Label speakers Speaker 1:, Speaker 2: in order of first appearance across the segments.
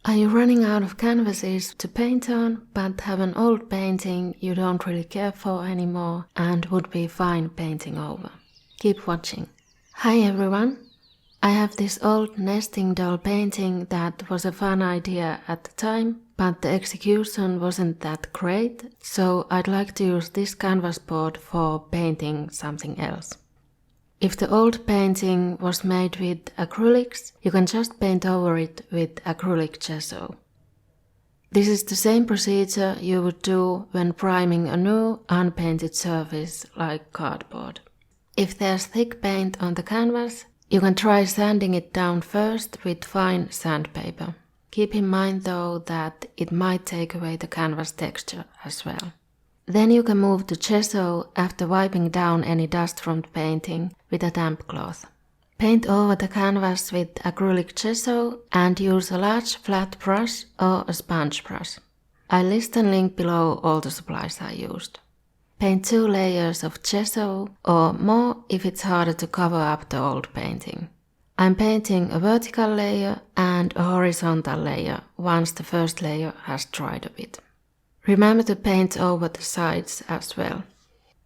Speaker 1: Are you running out of canvases to paint on, but have an old painting you don't really care for anymore and would be fine painting over? Keep watching. Hi everyone! I have this old nesting doll painting that was a fun idea at the time, but the execution wasn't that great, so I'd like to use this canvas board for painting something else. If the old painting was made with acrylics, you can just paint over it with acrylic gesso. This is the same procedure you would do when priming a new unpainted surface like cardboard. If there's thick paint on the canvas, you can try sanding it down first with fine sandpaper. Keep in mind though that it might take away the canvas texture as well. Then you can move to gesso after wiping down any dust from the painting with a damp cloth. Paint over the canvas with acrylic gesso and use a large flat brush or a sponge brush. I'll list and link below all the supplies I used. Paint 2 layers of gesso or more if it's harder to cover up the old painting. I'm painting a vertical layer and a horizontal layer once the first layer has dried a bit. Remember to paint over the sides as well.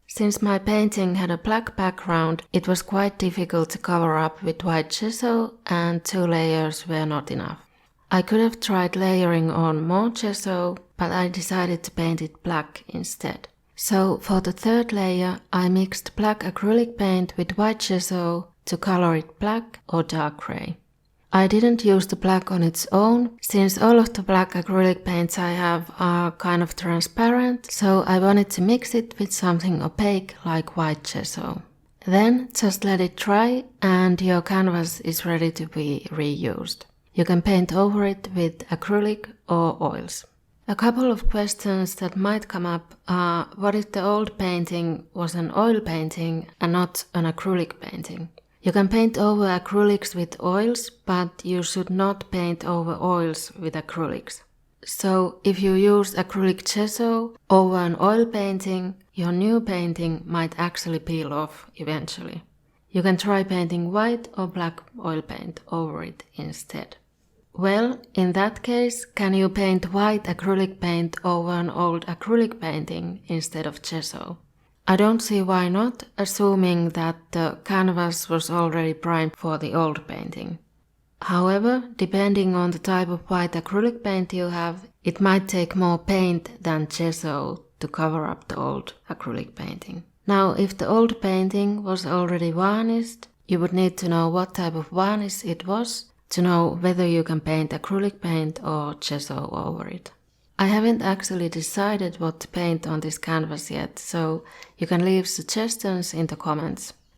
Speaker 1: Since my painting had a black background, it was quite difficult to cover up with white gesso and 2 layers were not enough. I could have tried layering on more gesso, but I decided to paint it black instead. So for the 3rd layer, I mixed black acrylic paint with white gesso to color it black or dark grey. I didn't use the black on its own, since all of the black acrylic paints I have are kind of transparent, so I wanted to mix it with something opaque like white gesso. Then just let it dry and your canvas is ready to be reused. You can paint over it with acrylic or oils. A couple of questions that might come up are, what if the old painting was an oil painting and not an acrylic painting? You can paint over acrylics with oils, but you should not paint over oils with acrylics. So if you use acrylic gesso over an oil painting, your new painting might actually peel off eventually. You can try painting white or black oil paint over it instead. Well, in that case, can you paint white acrylic paint over an old acrylic painting instead of gesso? I don't see why not, assuming that the canvas was already primed for the old painting. However, depending on the type of white acrylic paint you have, it might take more paint than gesso to cover up the old acrylic painting. Now, if the old painting was already varnished, you would need to know what type of varnish it was to know whether you can paint acrylic paint or gesso over it. I haven't actually decided what to paint on this canvas yet, so you can leave suggestions in the comments.